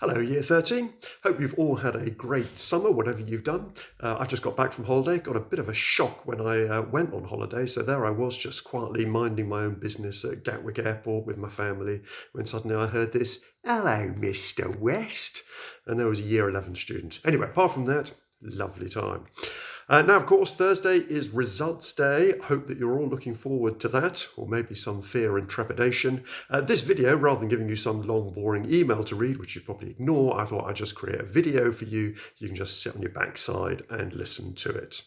Hello, Year 13. Hope you've all had a great summer, whatever you've done. I just got back from holiday, got a bit of a shock when I went on holiday. So there I was, just quietly minding my own business at Gatwick Airport with my family, when suddenly I heard this, "Hello, Mr. West." And there was a Year 11 student. Anyway, apart from that, lovely time. Now, of course, Thursday is results day. Hope that you're all looking forward to that, or maybe some fear and trepidation. This video, rather than giving you some long, boring email to read, which you'd probably ignore, I thought I'd just create a video for you. You can just sit on your backside and listen to it.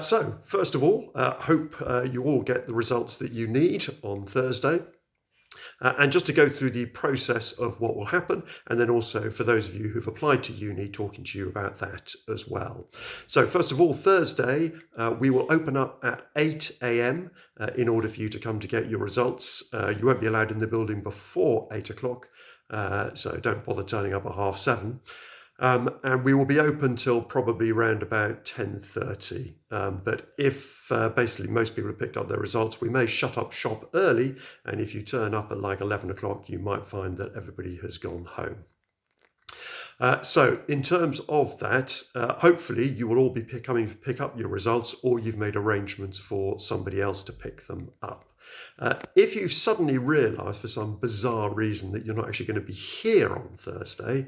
So, first of all, hope you all get the results that you need on Thursday. And just to go through the process of what will happen, and then also for those of you who've applied to uni, talking to you about that as well. So first of all, Thursday, we will open up at 8 a.m. In order for you to come to get your results. You won't be allowed in the building before 8 o'clock, so don't bother turning up at 7:30. And we will be open till probably around about 10:30. But if basically most people have picked up their results, we may shut up shop early. And if you turn up at like 11 o'clock, you might find that everybody has gone home. So in terms of that, hopefully you will all be coming to pick up your results, or you've made arrangements for somebody else to pick them up. If you've suddenly realised for some bizarre reason that you're not actually going to be here on Thursday,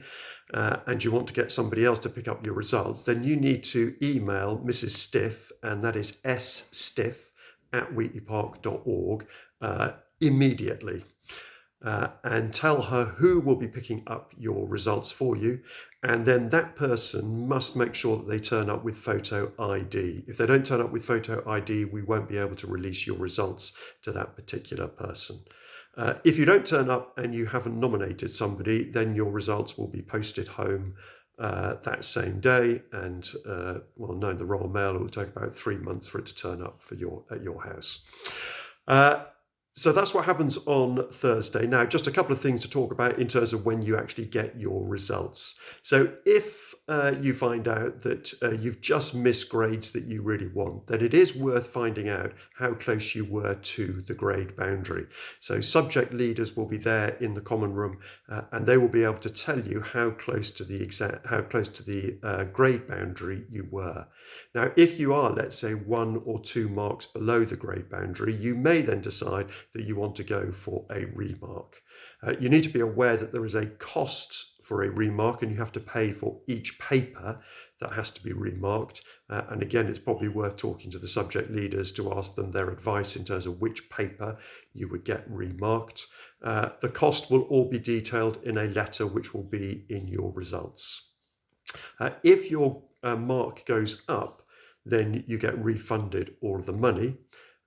and you want to get somebody else to pick up your results, then you need to email Mrs. Stiff, and that is sstiff@wheatleypark.org, immediately. And tell her who will be picking up your results for you, and then that person must make sure that they turn up with photo ID. If they don't turn up with photo ID, we won't be able to release your results to that particular person. If you don't turn up and you haven't nominated somebody, then your results will be posted home that same day, and well, knowing the Royal Mail, it will take about 3 months for it to turn up at your house. So that's what happens on Thursday. Now, just a couple of things to talk about in terms of when you actually get your results. So if you find out that you've just missed grades that you really want, then it is worth finding out how close you were to the grade boundary. So subject leaders will be there in the common room, and they will be able to tell you how close to the grade boundary you were. Now, if you are, let's say, 1 or 2 marks below the grade boundary, you may then decide that you want to go for a remark. You need to be aware that there is a cost for a remark, and you have to pay for each paper that has to be remarked. And again, it's probably worth talking to the subject leaders to ask them their advice in terms of which paper you would get remarked. The cost will all be detailed in a letter which will be in your results. If your mark goes up, then you get refunded all of the money.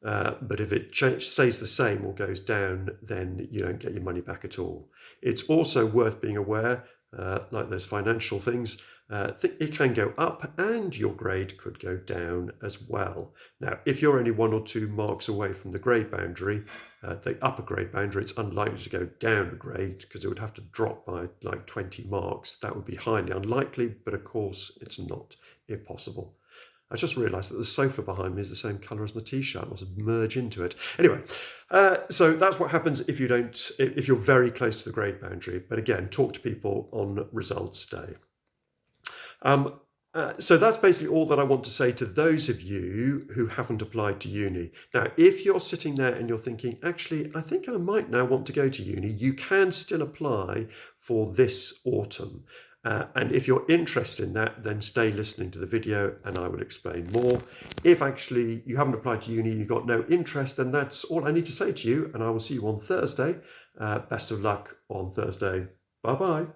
But if it stays the same or goes down, then you don't get your money back at all. It's also worth being aware, like those financial things, it can go up and your grade could go down as well. Now, if you're only 1 or 2 marks away from the grade boundary, the upper grade boundary, it's unlikely to go down a grade because it would have to drop by like 20 marks. That would be highly unlikely, but of course it's not impossible. I just realised that the sofa behind me is the same colour as my t-shirt. I must merge into it. Anyway, so that's what happens if you're very close to the grade boundary. But again, talk to people on results day. So that's basically all that I want to say to those of you who haven't applied to uni. Now, if you're sitting there and you're thinking, actually, I think I might now want to go to uni, you can still apply for this autumn. And if you're interested in that, then stay listening to the video and I will explain more. If actually you haven't applied to uni, you've got no interest, then that's all I need to say to you, and I will see you on Thursday. Best of luck on Thursday. Bye-bye.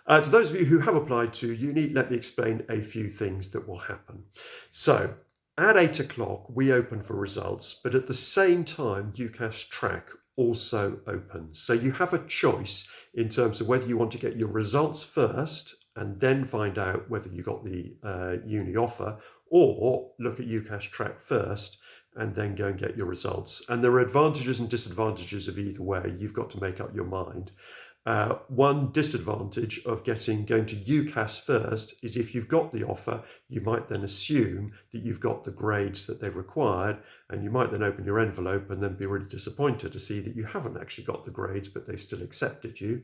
To those of you who have applied to uni, let me explain a few things that will happen. So at 8 o'clock, we open for results, but at the same time, UCAS Track also opens. So you have a choice in terms of whether you want to get your results first and then find out whether you got the uni offer, or look at UCAS Track first and then go and get your results. And there are advantages and disadvantages of either way. You've got to make up your mind. One disadvantage of going to UCAS first is if you've got the offer, you might then assume that you've got the grades that they required, and you might then open your envelope and then be really disappointed to see that you haven't actually got the grades, but they've still accepted you.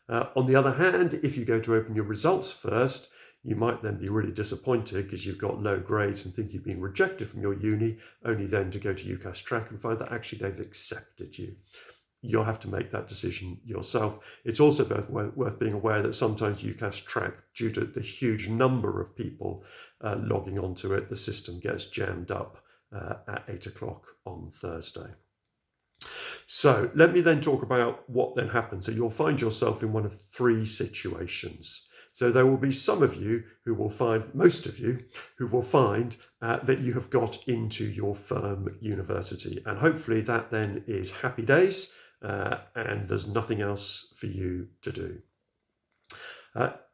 On the other hand, if you go to open your results first, you might then be really disappointed because you've got low grades and think you've been rejected from your uni, only then to go to UCAS Track and find that actually they've accepted you. You'll have to make that decision yourself. It's also worth being aware that sometimes UCAS Track, due to the huge number of people logging onto it, the system gets jammed up at 8 o'clock on Thursday. So let me then talk about what then happens. So you'll find yourself in one of three situations. So there will be some of you who will find, most of you, who will find that you have got into your firm university. And hopefully that then is happy days and there's nothing else for you to do.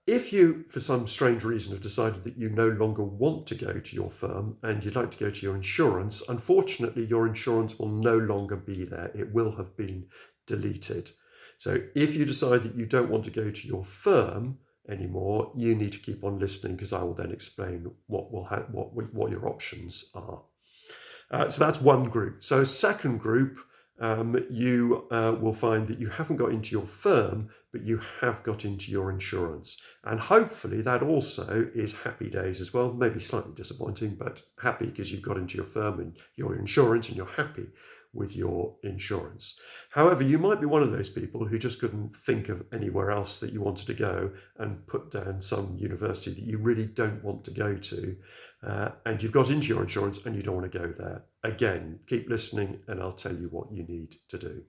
If you, for some strange reason, have decided that you no longer want to go to your firm and you'd like to go to your insurance, unfortunately, your insurance will no longer be there. It will have been deleted. So if you decide that you don't want to go to your firm anymore, you need to keep on listening because I will then explain what your options are. So that's one group. So a second group, you will find that you haven't got into your firm, but you have got into your insurance. And hopefully that also is happy days as well, maybe slightly disappointing, but happy because you've got into your firm and your insurance and you're happy with your insurance. However, you might be one of those people who just couldn't think of anywhere else that you wanted to go and put down some university that you really don't want to go to. And you've got into your insurance and you don't want to go there. Again, keep listening and I'll tell you what you need to do.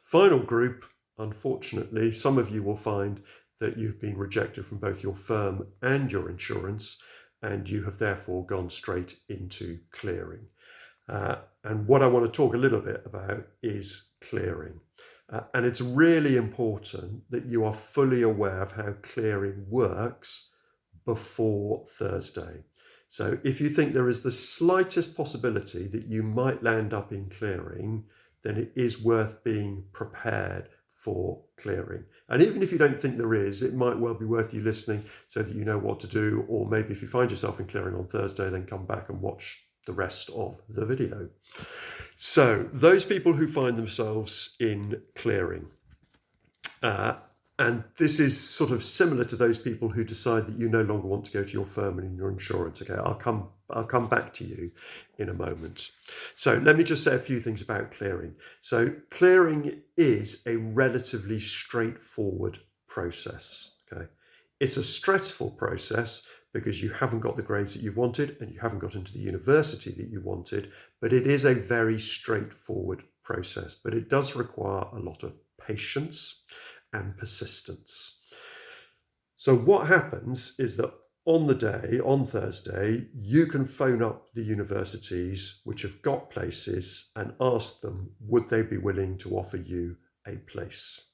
Final group, unfortunately, some of you will find that you've been rejected from both your firm and your insurance, and you have therefore gone straight into clearing. And what I want to talk a little bit about is clearing. And it's really important that you are fully aware of how clearing works before Thursday. So if you think there is the slightest possibility that you might land up in clearing, then it is worth being prepared for clearing. And even if you don't think there is, it might well be worth you listening so that you know what to do. Or maybe if you find yourself in clearing on Thursday, then come back and watch the rest of the video. So those people who find themselves in clearing, and this is sort of similar to those people who decide that you no longer want to go to your firm and in your insurance. Okay, I'll come back to you in a moment. So let me just say a few things about clearing. So clearing is a relatively straightforward process. Okay, it's a stressful process because you haven't got the grades that you wanted and you haven't got into the university that you wanted, but it is a very straightforward process. But it does require a lot of patience and persistence. So what happens is that on the day, on Thursday, you can phone up the universities which have got places and ask them, would they be willing to offer you a place?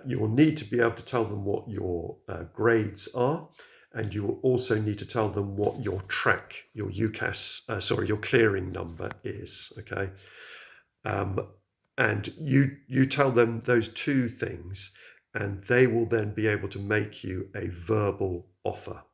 You will need to be able to tell them what your grades are, and you will also need to tell them what your track, your UCAS, your clearing number is, okay? And you tell them those two things, and they will then be able to make you a verbal offer.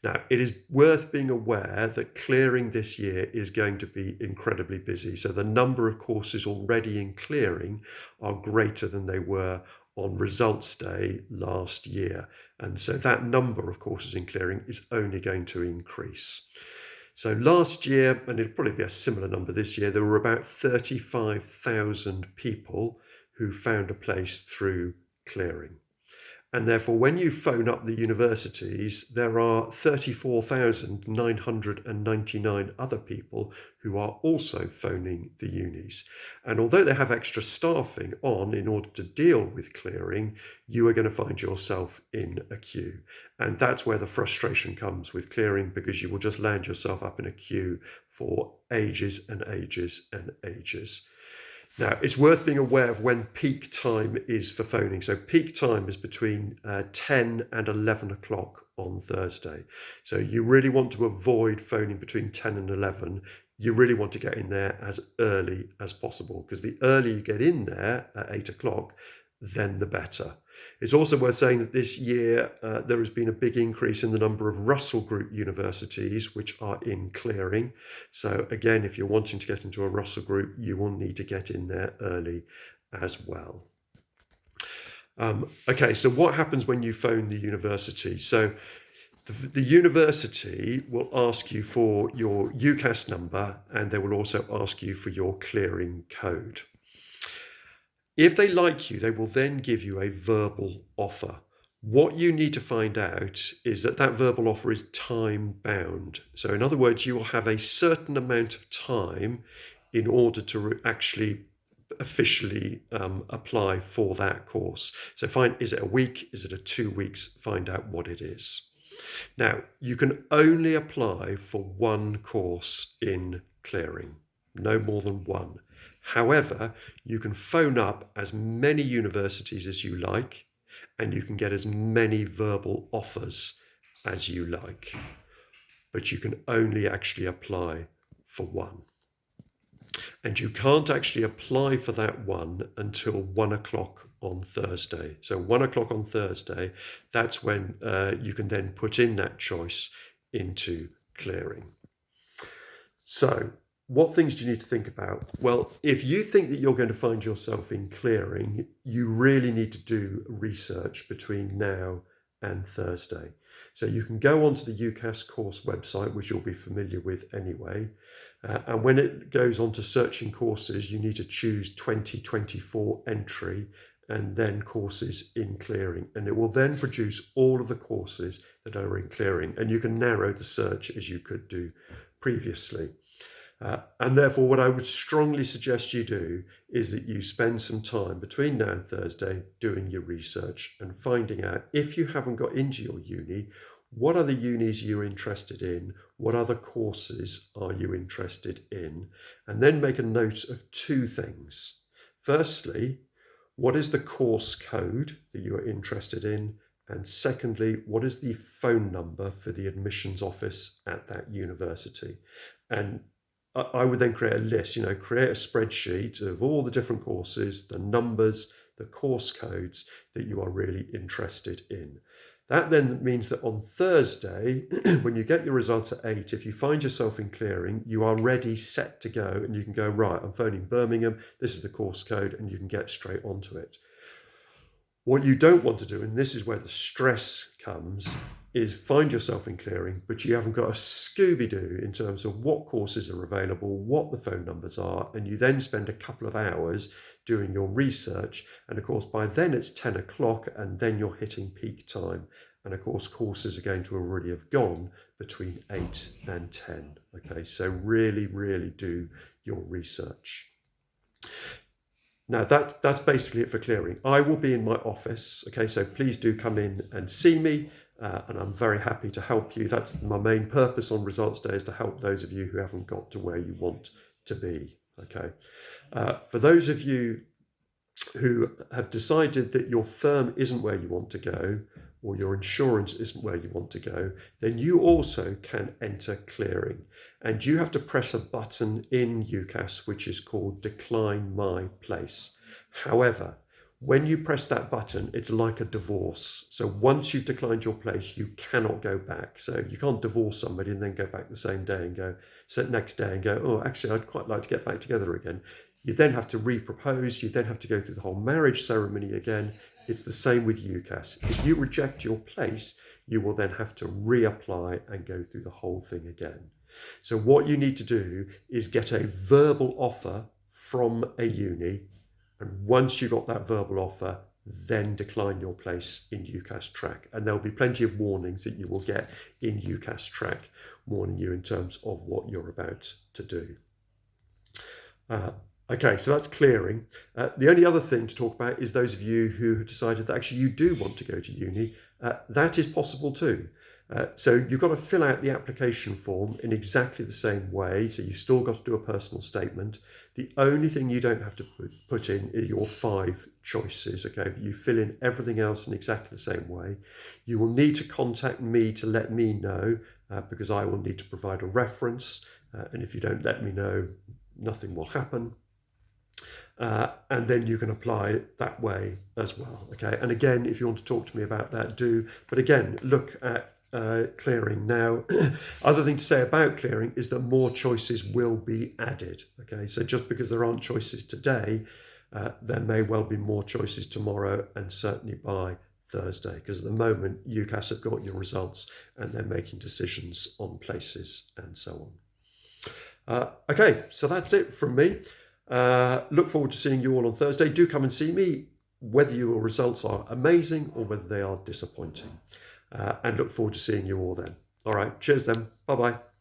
Now, it is worth being aware that clearing this year is going to be incredibly busy. So the number of courses already in clearing are greater than they were on results day last year. And so that number of courses in clearing is only going to increase. So last year, and it'll probably be a similar number this year, there were about 35,000 people who found a place through clearing. And therefore, when you phone up the universities, there are 34,999 other people who are also phoning the unis. And although they have extra staffing on in order to deal with clearing, you are going to find yourself in a queue. And that's where the frustration comes with clearing, because you will just land yourself up in a queue for ages and ages and ages. Now, it's worth being aware of when peak time is for phoning. So peak time is between 10 and 11 o'clock on Thursday. So you really want to avoid phoning between 10 and 11. You really want to get in there as early as possible, because the earlier you get in there at 8 o'clock, then the better. It's also worth saying that this year there has been a big increase in the number of Russell Group universities which are in clearing. So again, if you're wanting to get into a Russell Group, you will need to get in there early as well. Okay, so what happens when you phone the university? So the university will ask you for your UCAS number, and they will also ask you for your clearing code. If they like you, they will then give you a verbal offer. What you need to find out is that that verbal offer is time bound. So in other words, you will have a certain amount of time in order to actually officially apply for that course. So find, is it a week? Is it a 2 weeks? Find out what it is. Now, you can only apply for one course in clearing, no more than one. However, you can phone up as many universities as you like, and you can get as many verbal offers as you like, but you can only actually apply for one. And you can't actually apply for that one until 1 o'clock on Thursday. So 1 o'clock on Thursday, that's when you can then put in that choice into clearing. So what things do you need to think about? Well, if you think that you're going to find yourself in clearing, you really need to do research between now and Thursday. So you can go onto the UCAS course website, which you'll be familiar with anyway. And when it goes on to searching courses, you need to choose 2024 entry and then courses in clearing. And it will then produce all of the courses that are in clearing. And you can narrow the search as you could do previously. And therefore, what I would strongly suggest you do is that you spend some time between now and Thursday doing your research and finding out, if you haven't got into your uni, what other unis you're interested in, what other courses are you interested in, and then make a note of two things. Firstly, what is the course code that you are interested in? And secondly, what is the phone number for the admissions office at that university? And I would then create a list, create a spreadsheet of all the different courses, the numbers, the course codes that you are really interested in. That then means that on Thursday, when you get your results at 8, if you find yourself in clearing, you are ready, set to go, and you can go, right, I'm phoning Birmingham, this is the course code, and you can get straight onto it. What you don't want to do, and this is where the stress comes, is find yourself in clearing, but you haven't got a Scooby-Doo in terms of what courses are available, what the phone numbers are, and you then spend a couple of hours doing your research. And of course, by then it's 10 o'clock and then you're hitting peak time. And of course, courses are going to already have gone between 8 and 10. Okay, so really, really do your research. Now that's basically it for clearing. I will be in my office, okay, so please do come in and see me, and I'm very happy to help you. That's my main purpose on Results Day, is to help those of you who haven't got to where you want to be, okay. For those of you who have decided that your firm isn't where you want to go, or your insurance isn't where you want to go, then you also can enter clearing. And you have to press a button in UCAS, which is called Decline My Place. However, when you press that button, it's like a divorce. So once you've declined your place, you cannot go back. So you can't divorce somebody and then go back the same day and go, so next day and go, oh, actually, I'd quite like to get back together again. You then have to repropose. You then have to go through the whole marriage ceremony again. It's the same with UCAS. If you reject your place, you will then have to reapply and go through the whole thing again. So what you need to do is get a verbal offer from a uni. And once you got that verbal offer, then decline your place in UCAS Track. And there'll be plenty of warnings that you will get in UCAS Track, warning you in terms of what you're about to do. Okay, so that's clearing. The only other thing to talk about is those of you who have decided that actually you do want to go to uni. That is possible too. So you've got to fill out the application form in exactly the same way. So you've still got to do a personal statement. The only thing you don't have to put in are your 5 choices, okay? You fill in everything else in exactly the same way. You will need to contact me to let me know, because I will need to provide a reference. And if you don't let me know, nothing will happen. And then you can apply it that way as well, okay? And again, if you want to talk to me about that, do. But again, look at clearing. Now, other thing to say about clearing is that more choices will be added, okay? So just because there aren't choices today, there may well be more choices tomorrow and certainly by Thursday, because at the moment UCAS have got your results and they're making decisions on places and so on. Okay, so that's it from me. Look forward to seeing you all on Thursday. Do come and see me, whether your results are amazing or whether they are disappointing. And look forward to seeing you all then. All right, cheers then. Bye-bye.